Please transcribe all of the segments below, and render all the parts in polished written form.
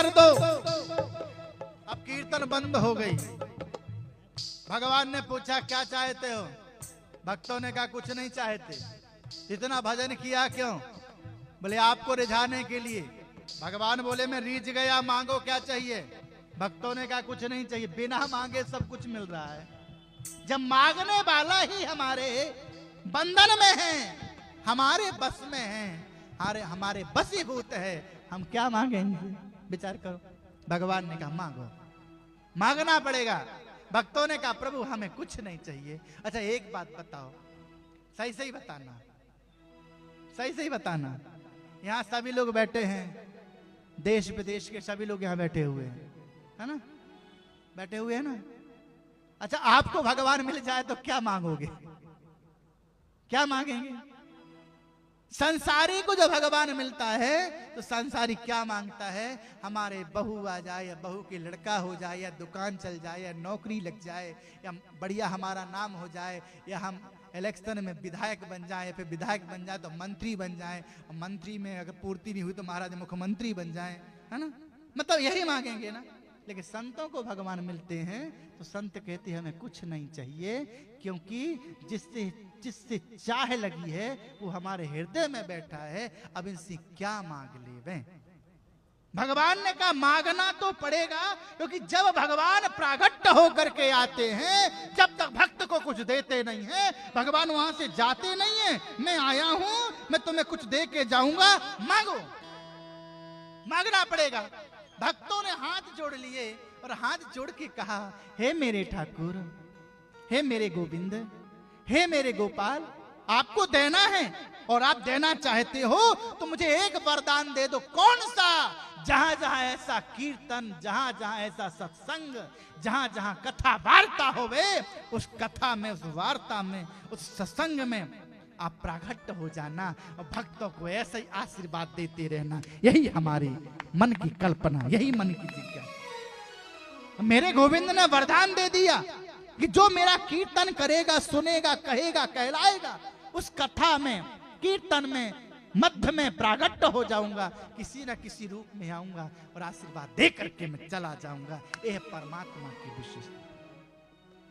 कर दो। अब कीर्तन बंद हो गई। भगवान ने पूछा क्या चाहते हो? भक्तों ने कहा कुछ नहीं चाहते। इतना भजन किया क्यों? बोले आपको रिझाने के लिए। भगवान बोले मैं रीझ गया, मांगो क्या चाहिए? भक्तों ने कहा कुछ नहीं चाहिए। बिना मांगे सब कुछ मिल रहा है। जब मांगने वाला ही हमारे बंधन में है, हमारे बस में है, हमारे बसीभूत है, हम क्या मांगेंगे? विचार करो। भगवान ने कहा मांगो, मांगना पड़ेगा। भक्तों ने कहा प्रभु हमें कुछ नहीं चाहिए। अच्छा एक बात बताओ, सही सही बताना, सही सही बताना। यहां सभी लोग बैठे हैं, देश विदेश के सभी लोग यहां बैठे हुए हैं, है ना? बैठे हुए हैं ना? अच्छा आपको भगवान मिल जाए तो क्या मांगोगे? क्या मांगेंगे? संसारी को जो भगवान मिलता है तो संसारी क्या मांगता है? हमारे बहू आ जाए, या बहू की लड़का हो जाए, या दुकान चल जाए, या नौकरी लग जाए, या बढ़िया हमारा नाम हो जाए, या हम इलेक्शन में विधायक बन जाए, फिर विधायक बन जाए तो मंत्री बन जाए, और मंत्री में अगर पूर्ति नहीं हुई तो महाराज मुख्यमंत्री बन जाए, है ना? मतलब यही मांगेंगे ना। लेकिन संतों को भगवान मिलते हैं तो संत कहते हैं हमें कुछ नहीं चाहिए, क्योंकि जिससे चाह लगी है वो हमारे हृदय में बैठा है। अब इनसे क्या मांग ले? भगवान ने कहा मांगना तो पड़ेगा, क्योंकि जब भगवान प्रागट्य होकर के आते हैं, जब तक भक्त को कुछ देते नहीं है, भगवान वहां से जाते नहीं है। मैं आया हूं, मैं तुम्हें कुछ दे के जाऊंगा, मांगो। मांगना पड़ेगा। भक्तों ने हाथ जोड़ लिए और हाथ जोड़ के कहा हे मेरे ठाकुर, हे मेरे गोविंद, हे मेरे गोपाल, आपको देना है और आप देना चाहते हो तो मुझे एक वरदान दे दो। कौन सा? जहां जहां ऐसा कीर्तन, जहां जहां ऐसा सत्संग, जहां जहां कथा वार्ता होवे, उस कथा में, उस वार्ता में, उस सत्संग में आप प्रागट्य हो जाना और भक्तों को ऐसे ही आशीर्वाद देते रहना। यही हमारी मन की कल्पना, यही मन की जिज्ञासा। मेरे गोविंद ने वरदान दे दिया कि जो मेरा कीर्तन करेगा, सुनेगा, कहेगा, कहलाएगा, उस कथा में, कीर्तन में, मध्य में प्रागट्य हो जाऊंगा, किसी न किसी रूप में आऊंगा और आशीर्वाद दे करके मैं चला जाऊंगा। यह परमात्मा की विशेषता,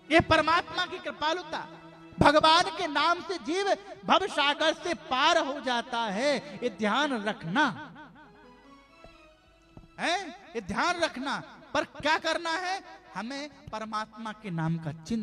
यह परमात्मा की कृपालुता। भगवान के नाम से जीव भव सागर से पार हो जाता है। ये ध्यान रखना है, ये ध्यान रखना। पर क्या करना है? हमें परमात्मा के नाम का चिंतन